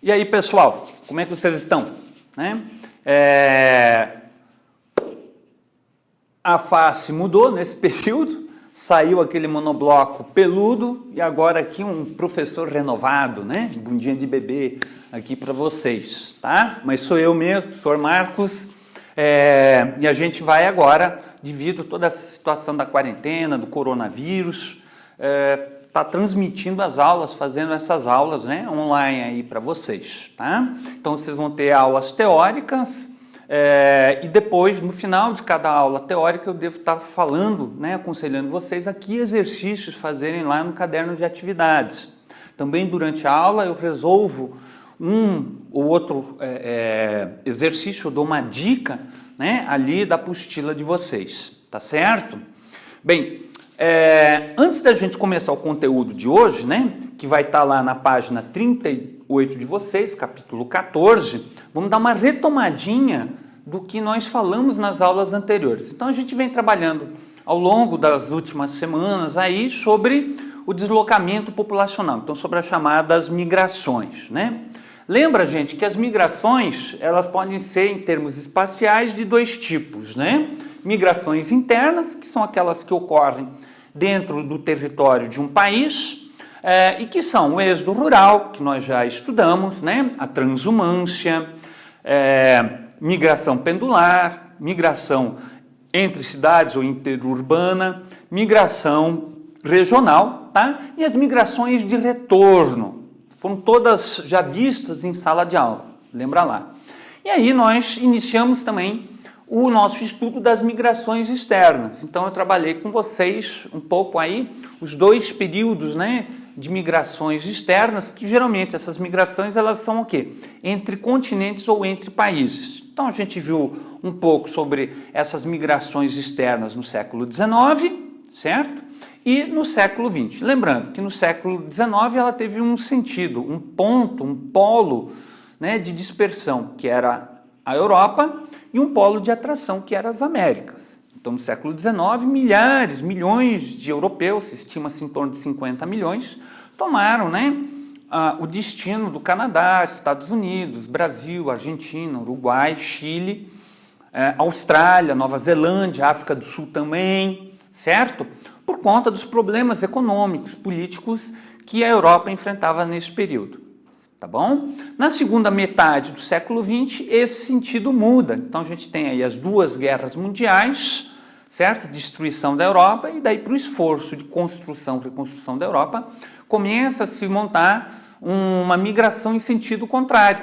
E aí, pessoal, como é que vocês estão? Né? A face mudou nesse período, saiu aquele monobloco peludo e agora aqui um professor renovado, né? Bundinha de bebê aqui para vocês, tá? Mas sou eu mesmo, professor Marcos, e a gente vai agora, devido a toda a situação da quarentena, do coronavírus, tá transmitindo as aulas, fazendo essas aulas, né, online aí para vocês, tá? Então vocês vão ter aulas teóricas e depois, no final de cada aula teórica, eu devo estar falando, né, aconselhando vocês a que exercícios fazerem lá no caderno de atividades. Também durante a aula eu resolvo um ou outro exercício, eu dou uma dica, né, ali da apostila de vocês, tá certo? Bem, antes da gente começar o conteúdo de hoje, né, que vai estar lá na página 38 de vocês, capítulo 14, vamos dar uma retomadinha do que nós falamos nas aulas anteriores. Então a gente vem trabalhando ao longo das últimas semanas aí sobre o deslocamento populacional, então sobre as chamadas migrações, né? Lembra, gente, que as migrações, elas podem ser, em termos espaciais, de dois tipos, né? Migrações internas, que são aquelas que ocorrem dentro do território de um país, e que são o êxodo rural, que nós já estudamos, né? A transhumância, migração pendular, migração entre cidades ou interurbana, migração regional, tá? E as migrações de retorno. Foram todas já vistas em sala de aula, lembra lá. E aí nós iniciamos também o nosso estudo das migrações externas. Então eu trabalhei com vocês um pouco aí os dois períodos, né, de migrações externas, que geralmente essas migrações elas são o quê? Entre continentes ou entre países. Então a gente viu um pouco sobre essas migrações externas no século XIX, certo? E no século XX. Lembrando que no século XIX ela teve um sentido, um ponto, um polo, né, de dispersão, que era a Europa, e um polo de atração, que era as Américas. Então, no século XIX, milhões de europeus, se estima-se em torno de 50 milhões, tomaram, né, o destino do Canadá, Estados Unidos, Brasil, Argentina, Uruguai, Chile, Austrália, Nova Zelândia, África do Sul também, certo? Por conta dos problemas econômicos, políticos que a Europa enfrentava nesse período. Tá bom? Na segunda metade do século XX, esse sentido muda. Então a gente tem aí as duas guerras mundiais, certo? Destruição da Europa, e daí para o esforço de construção, reconstrução da Europa, começa a se montar uma migração em sentido contrário.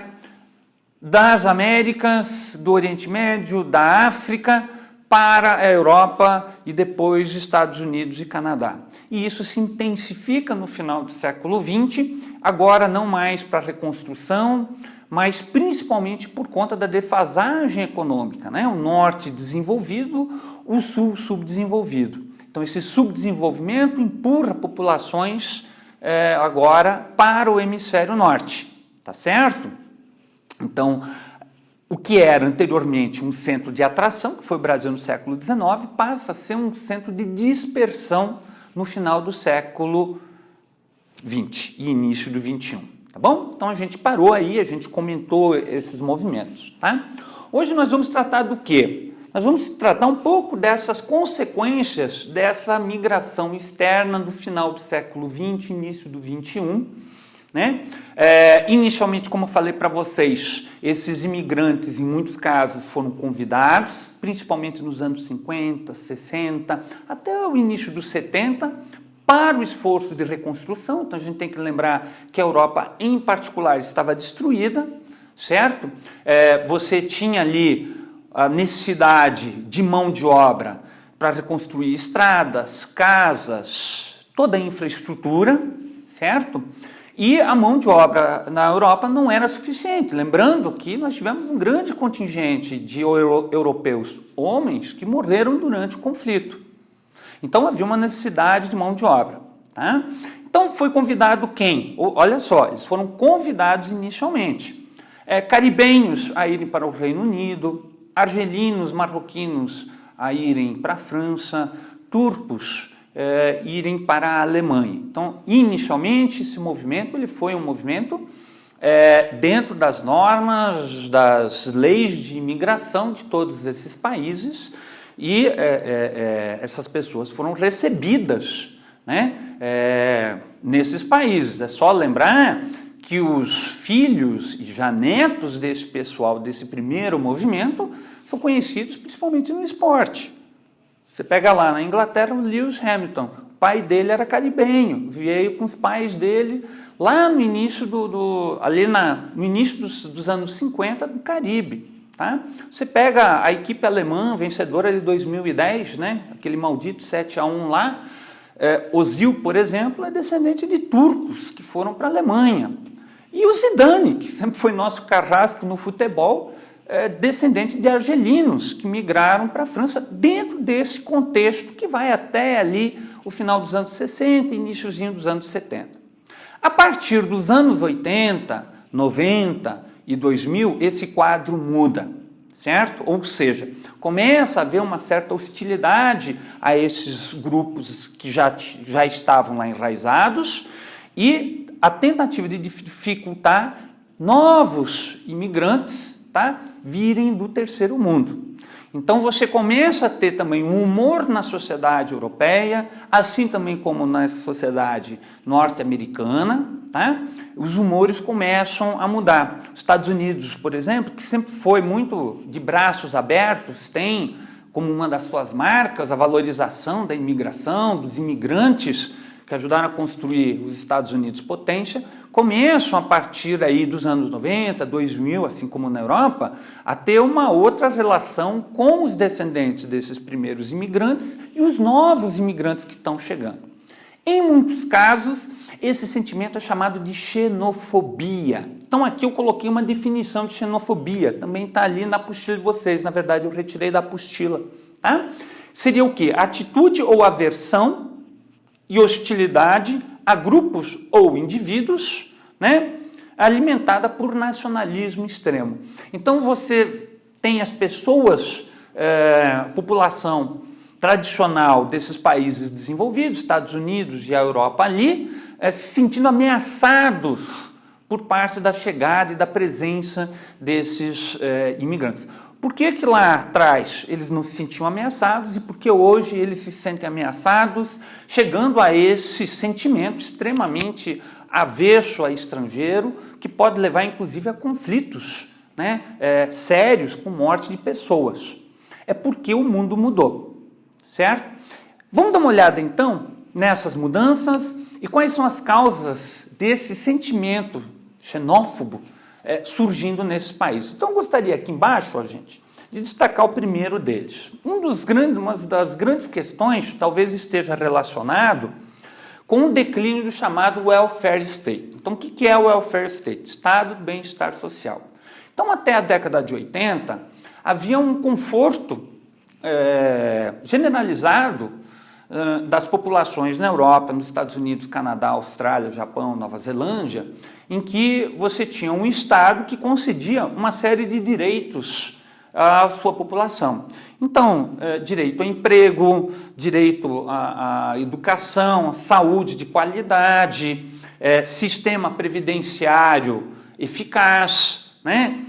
Das Américas, do Oriente Médio, da África, para a Europa e depois Estados Unidos e Canadá. E isso se intensifica no final do século XX, agora não mais para a reconstrução, mas principalmente por conta da defasagem econômica, né? O norte desenvolvido, o sul subdesenvolvido. Então esse subdesenvolvimento empurra populações agora para o hemisfério norte, tá certo? Então, o que era anteriormente um centro de atração, que foi o Brasil no século XIX, passa a ser um centro de dispersão no final do século XX e início do XXI, tá bom? Então a gente parou aí, a gente comentou esses movimentos, tá? Hoje nós vamos tratar do quê? Nós vamos tratar um pouco dessas consequências dessa migração externa do final do século XX, início do XXI, né? Inicialmente, como eu falei para vocês, esses imigrantes em muitos casos foram convidados, principalmente nos anos 50, 60, até o início dos 70, para o esforço de reconstrução. Então a gente tem que lembrar que a Europa em particular estava destruída, certo? Você tinha ali a necessidade de mão de obra para reconstruir estradas, casas, toda a infraestrutura, certo? E a mão de obra na Europa não era suficiente. Lembrando que nós tivemos um grande contingente de europeus, homens, que morreram durante o conflito. Então havia uma necessidade de mão de obra. Tá? Então foi convidado quem? Olha só, eles foram convidados inicialmente. Caribenhos a irem para o Reino Unido, argelinos, marroquinos a irem para a França, turcos irem para a Alemanha. Então, inicialmente, esse movimento ele foi um movimento dentro das normas, das leis de imigração de todos esses países, e essas pessoas foram recebidas, né, nesses países. É só lembrar que os filhos e já netos desse pessoal, desse primeiro movimento, são conhecidos principalmente no esporte. Você pega lá na Inglaterra o Lewis Hamilton, o pai dele era caribenho, veio com os pais dele lá no início, no início dos anos 50 do Caribe. Tá? Você pega a equipe alemã vencedora de 2010, né? Aquele maldito 7-1 lá, Ozil, por exemplo, é descendente de turcos que foram para a Alemanha. E o Zidane, que sempre foi nosso carrasco no futebol, descendente de argelinos que migraram para a França dentro desse contexto que vai até ali o final dos anos 60 e iniciozinho dos anos 70. A partir dos anos 80, 90 e 2000, esse quadro muda, certo? Ou seja, começa a haver uma certa hostilidade a esses grupos que já estavam lá enraizados e a tentativa de dificultar novos imigrantes, tá, virem do terceiro mundo. Então você começa a ter também um humor na sociedade europeia, assim também como na sociedade norte-americana, tá? Os humores começam a mudar. Os Estados Unidos, por exemplo, que sempre foi muito de braços abertos, tem como uma das suas marcas a valorização da imigração, dos imigrantes que ajudaram a construir os Estados Unidos potência, começam a partir aí dos anos 90, 2000, assim como na Europa, a ter uma outra relação com os descendentes desses primeiros imigrantes e os novos imigrantes que estão chegando. Em muitos casos, esse sentimento é chamado de xenofobia. Então aqui eu coloquei uma definição de xenofobia, também está ali na apostila de vocês, na verdade eu retirei da apostila. Tá? Seria o quê? Atitude ou aversão e hostilidade a grupos ou indivíduos, né, alimentada por nacionalismo extremo. Então você tem as pessoas, população tradicional desses países desenvolvidos, Estados Unidos e a Europa ali, se sentindo ameaçados por parte da chegada e da presença desses imigrantes. Por que que lá atrás eles não se sentiam ameaçados e por que hoje eles se sentem ameaçados, chegando a esse sentimento extremamente avesso a estrangeiro, que pode levar inclusive a conflitos, né, sérios com morte de pessoas? É porque o mundo mudou, certo? Vamos dar uma olhada então nessas mudanças e quais são as causas desse sentimento xenófobo surgindo nesses países. Então, eu gostaria aqui embaixo, ó, gente, de destacar o primeiro deles. Uma das grandes questões talvez esteja relacionado com o declínio do chamado welfare state. Então, o que é o welfare state? Estado de bem-estar social. Então, até a década de 80, havia um conforto generalizado das populações na Europa, nos Estados Unidos, Canadá, Austrália, Japão, Nova Zelândia, em que você tinha um Estado que concedia uma série de direitos à sua população. Então, direito ao emprego, direito à educação, à saúde de qualidade, sistema previdenciário eficaz, né?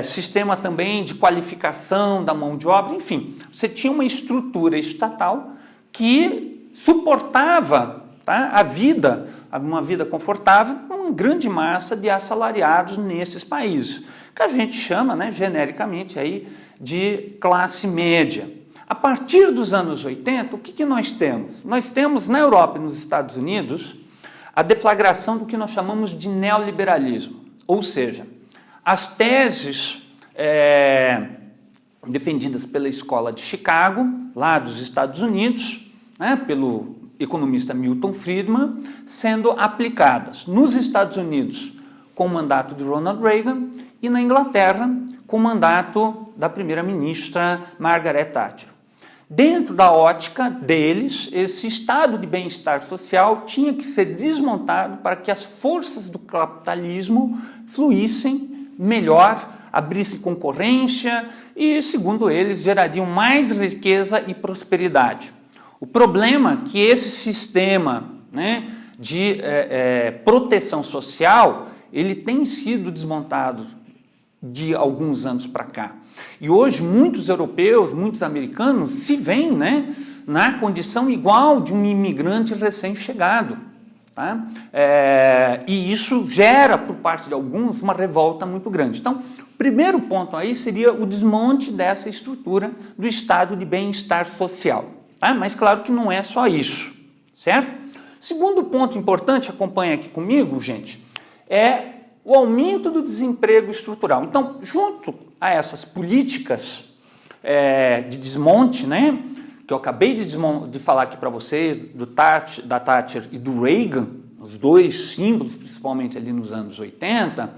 Sistema também de qualificação da mão de obra, enfim. Você tinha uma estrutura estatal que suportava, tá, uma vida confortável com uma grande massa de assalariados nesses países, que a gente chama, né, genericamente aí, de classe média. A partir dos anos 80, o que nós temos? Nós temos na Europa e nos Estados Unidos a deflagração do que nós chamamos de neoliberalismo, ou seja, as teses defendidas pela Escola de Chicago, lá dos Estados Unidos, né, pelo economista Milton Friedman, sendo aplicadas nos Estados Unidos com o mandato de Ronald Reagan e na Inglaterra com o mandato da primeira-ministra Margaret Thatcher. Dentro da ótica deles, esse estado de bem-estar social tinha que ser desmontado para que as forças do capitalismo fluíssem melhor, abrissem concorrência e, segundo eles, gerariam mais riqueza e prosperidade. O problema é que esse sistema, né, de proteção social, ele tem sido desmontado de alguns anos para cá. E hoje muitos europeus, muitos americanos se veem, né, na condição igual de um imigrante recém-chegado. Tá? E isso gera, por parte de alguns, uma revolta muito grande. Então, o primeiro ponto aí seria o desmonte dessa estrutura do estado de bem-estar social. Tá? Mas claro que não é só isso, certo? Segundo ponto importante, acompanha aqui comigo, gente, é o aumento do desemprego estrutural. Então, junto a essas políticas de desmonte, né, que eu acabei de falar aqui para vocês, da Thatcher e do Reagan, os dois símbolos, principalmente ali nos anos 80,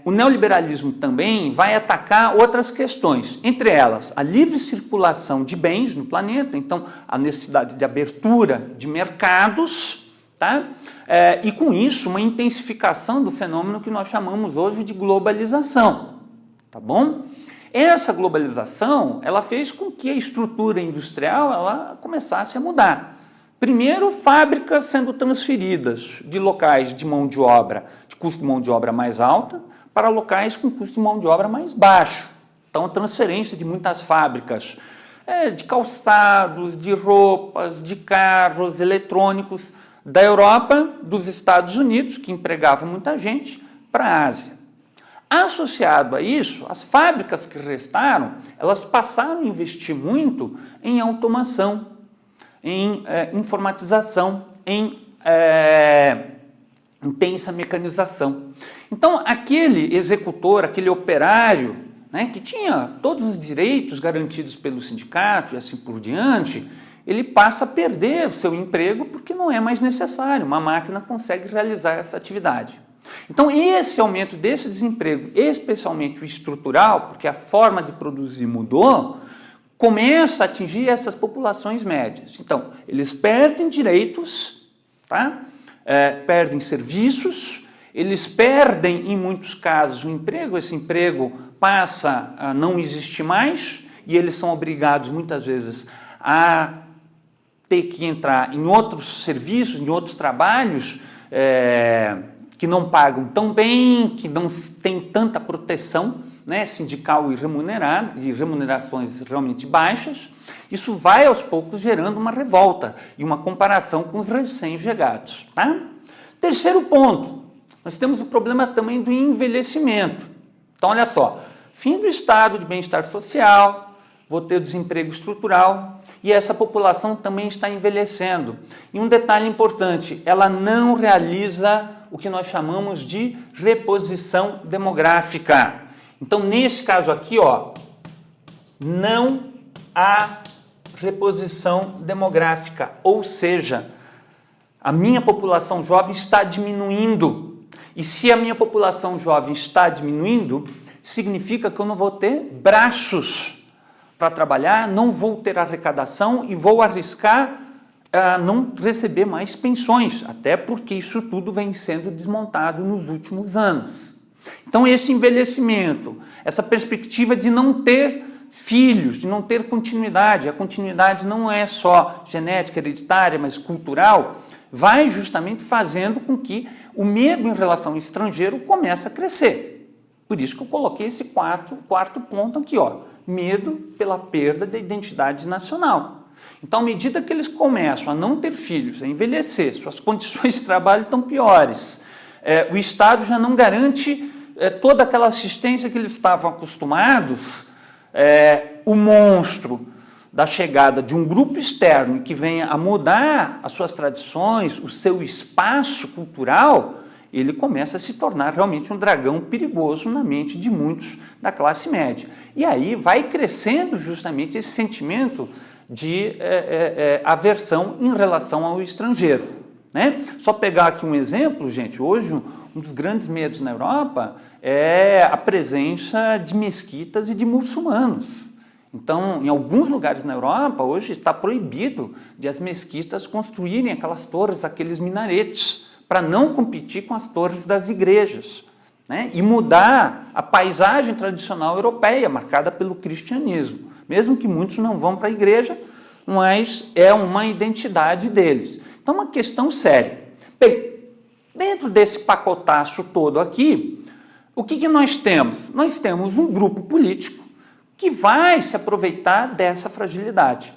o neoliberalismo também vai atacar outras questões, entre elas a livre circulação de bens no planeta, então a necessidade de abertura de mercados, tá? E com isso uma intensificação do fenômeno que nós chamamos hoje de globalização, tá bom? Essa globalização, ela fez com que a estrutura industrial ela começasse a mudar. Primeiro, fábricas sendo transferidas de locais de mão de obra, de custo de mão de obra mais alta, para locais com custo de mão de obra mais baixo. Então, a transferência de muitas fábricas de calçados, de roupas, de carros, eletrônicos, da Europa, dos Estados Unidos, que empregavam muita gente, para a Ásia. Associado a isso, as fábricas que restaram, elas passaram a investir muito em automação, em informatização, em intensa mecanização. Então, aquele executor, aquele operário, né, que tinha todos os direitos garantidos pelo sindicato e assim por diante, ele passa a perder o seu emprego porque não é mais necessário, uma máquina consegue realizar essa atividade. Então, esse aumento desse desemprego, especialmente o estrutural, porque a forma de produzir mudou, começa a atingir essas populações médias. Então, eles perdem direitos, tá? Perdem serviços, eles perdem, em muitos casos, o emprego, esse emprego passa a não existir mais e eles são obrigados, muitas vezes, a ter que entrar em outros serviços, em outros trabalhos, que não pagam tão bem, que não têm tanta proteção, né, sindical e remunerada, de remunerações realmente baixas. Isso vai aos poucos gerando uma revolta e uma comparação com os recém-chegados. Tá? Terceiro ponto, nós temos o problema também do envelhecimento. Então, olha só, fim do estado de bem-estar social, vou ter o desemprego estrutural e essa população também está envelhecendo. E um detalhe importante, ela não realiza o que nós chamamos de reposição demográfica. Então, nesse caso aqui, ó, não há reposição demográfica, ou seja, a minha população jovem está diminuindo. E se a minha população jovem está diminuindo, significa que eu não vou ter braços para trabalhar, não vou ter arrecadação e vou arriscar não receber mais pensões, até porque isso tudo vem sendo desmontado nos últimos anos. Então, esse envelhecimento, essa perspectiva de não ter filhos, de não ter continuidade, a continuidade não é só genética, hereditária, mas cultural, vai justamente fazendo com que o medo em relação ao estrangeiro comece a crescer. Por isso que eu coloquei esse quarto ponto aqui, ó, medo pela perda da identidade nacional. Então, à medida que eles começam a não ter filhos, a envelhecer, suas condições de trabalho estão piores, o Estado já não garante toda aquela assistência que eles estavam acostumados, o monstro da chegada de um grupo externo que venha a mudar as suas tradições, o seu espaço cultural, ele começa a se tornar realmente um dragão perigoso na mente de muitos da classe média. E aí vai crescendo justamente esse sentimento de aversão em relação ao estrangeiro. Né? Só pegar aqui um exemplo, gente, hoje um dos grandes medos na Europa é a presença de mesquitas e de muçulmanos. Então, em alguns lugares na Europa, hoje está proibido de as mesquitas construírem aquelas torres, aqueles minaretes, para não competir com as torres das igrejas, né? E mudar a paisagem tradicional europeia, marcada pelo cristianismo. Mesmo que muitos não vão para a igreja, mas é uma identidade deles. Então, é uma questão séria. Bem, Dentro desse pacotaço todo aqui, o que nós temos? Nós temos um grupo político que vai se aproveitar dessa fragilidade.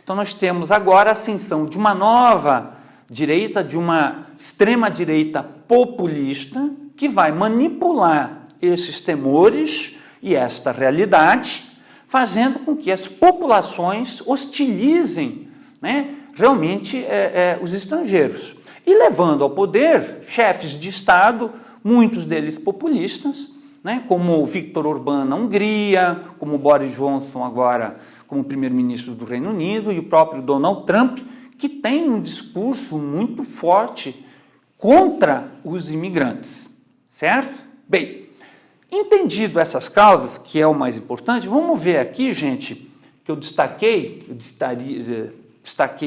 Então nós temos agora a ascensão de uma nova direita, de uma extrema-direita populista, que vai manipular esses temores e esta realidade, fazendo com que as populações hostilizem, né, realmente os estrangeiros. E levando ao poder chefes de Estado, muitos deles populistas, né, como Viktor Orbán na Hungria, como Boris Johnson agora como primeiro-ministro do Reino Unido, e o próprio Donald Trump, que tem um discurso muito forte contra os imigrantes, certo? Bem, entendido essas causas, que é o mais importante, vamos ver aqui, gente, que eu destaquei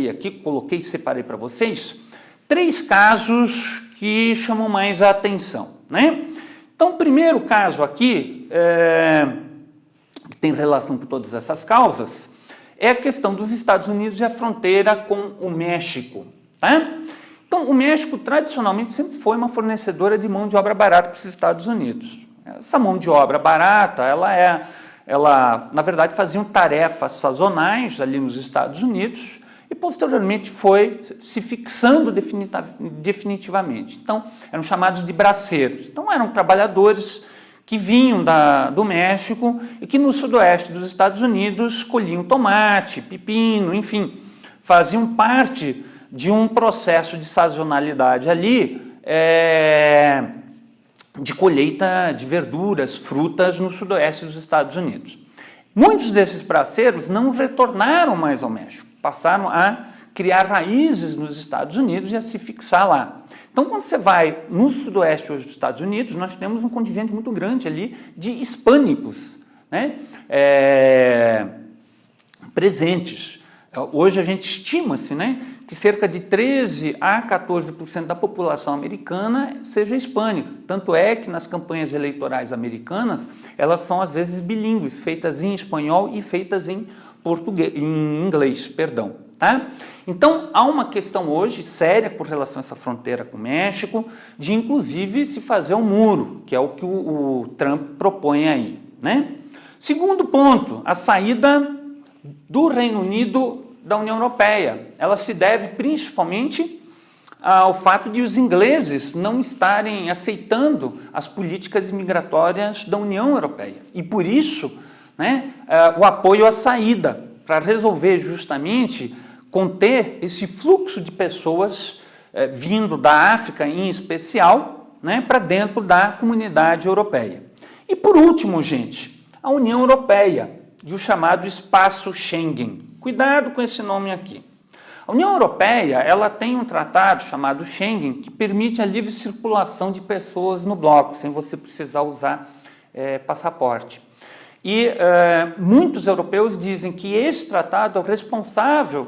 aqui, coloquei e separei para vocês, 3 casos que chamam mais a atenção, né? Então, o primeiro caso aqui, que tem relação com todas essas causas, é a questão dos Estados Unidos e a fronteira com o México, tá? Então, o México tradicionalmente sempre foi uma fornecedora de mão de obra barata para os Estados Unidos. Essa mão de obra barata, ela na verdade, faziam tarefas sazonais ali nos Estados Unidos e posteriormente foi se fixando definitivamente. Então, eram chamados de braceiros. Então, eram trabalhadores que vinham do México e que no sudoeste dos Estados Unidos colhiam tomate, pepino, enfim, faziam parte de um processo de sazonalidade ali, de colheita de verduras, frutas no sudoeste dos Estados Unidos. Muitos desses braceiros não retornaram mais ao México, passaram a criar raízes nos Estados Unidos e a se fixar lá. Então, quando você vai no sudoeste hoje dos Estados Unidos, nós temos um contingente muito grande ali de hispânicos, né, presentes. Hoje a gente estima-se, né, que cerca de 13% a 14% da população americana seja hispânica. Tanto é que nas campanhas eleitorais americanas, elas são às vezes bilíngues, feitas em espanhol e feitas em inglês, perdão. Tá? Então, há uma questão hoje séria por relação a essa fronteira com o México, de inclusive se fazer um muro, que é o que o Trump propõe aí, né? Segundo ponto, a saída do Reino Unido da União Europeia. Ela se deve principalmente ao fato de os ingleses não estarem aceitando as políticas imigratórias da União Europeia. E por isso, né, o apoio à saída, para resolver justamente conter esse fluxo de pessoas vindo da África em especial, né, para dentro da comunidade europeia. E por último, gente, a União Europeia e o chamado espaço Schengen. Cuidado com esse nome aqui. A União Europeia, ela tem um tratado chamado Schengen que permite a livre circulação de pessoas no bloco, sem você precisar usar passaporte. E muitos europeus dizem que esse tratado é o responsável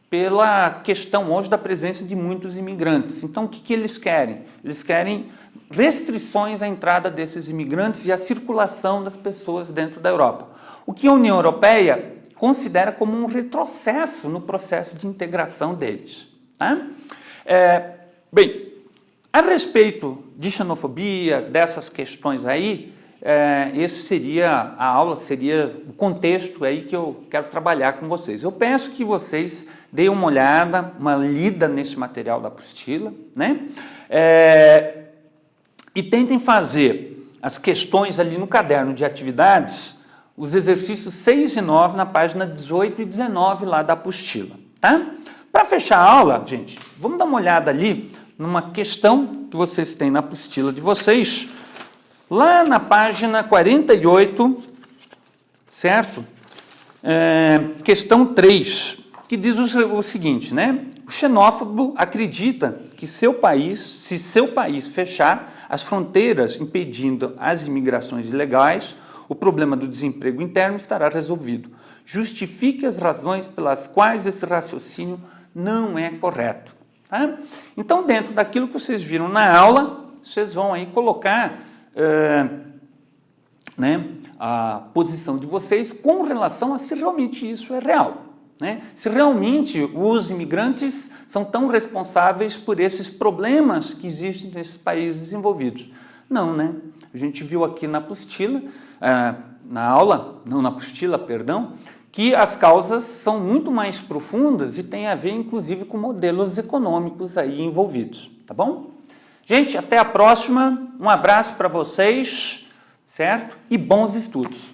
pela questão hoje da presença de muitos imigrantes. Então, o que eles querem? Eles querem restrições à entrada desses imigrantes e à circulação das pessoas dentro da Europa. O que a União Europeia considera como um retrocesso no processo de integração deles. Tá? Bem, a respeito de xenofobia, dessas questões aí, a aula seria o contexto aí que eu quero trabalhar com vocês. Eu peço que vocês deem uma olhada, uma lida nesse material da apostila, né? E tentem fazer as questões ali no caderno de atividades, os exercícios 6 e 9 na página 18 e 19 lá da apostila, tá? Para fechar a aula, gente, vamos dar uma olhada ali numa questão que vocês têm na apostila de vocês, lá na página 48, certo? Questão 3, que diz o seguinte, né? O xenófobo acredita que se seu país fechar as fronteiras impedindo as imigrações ilegais, o problema do desemprego interno estará resolvido. Justifique as razões pelas quais esse raciocínio não é correto. Tá? Então, dentro daquilo que vocês viram na aula, vocês vão aí colocar né, a posição de vocês com relação a se realmente isso é real. né? Se realmente os imigrantes são tão responsáveis por esses problemas que existem nesses países desenvolvidos. Não, né? A gente viu aqui na apostila, na aula, não na apostila, perdão, que as causas são muito mais profundas e têm a ver, inclusive, com modelos econômicos aí envolvidos, tá bom? Gente, até a próxima, um abraço para vocês, certo? E bons estudos!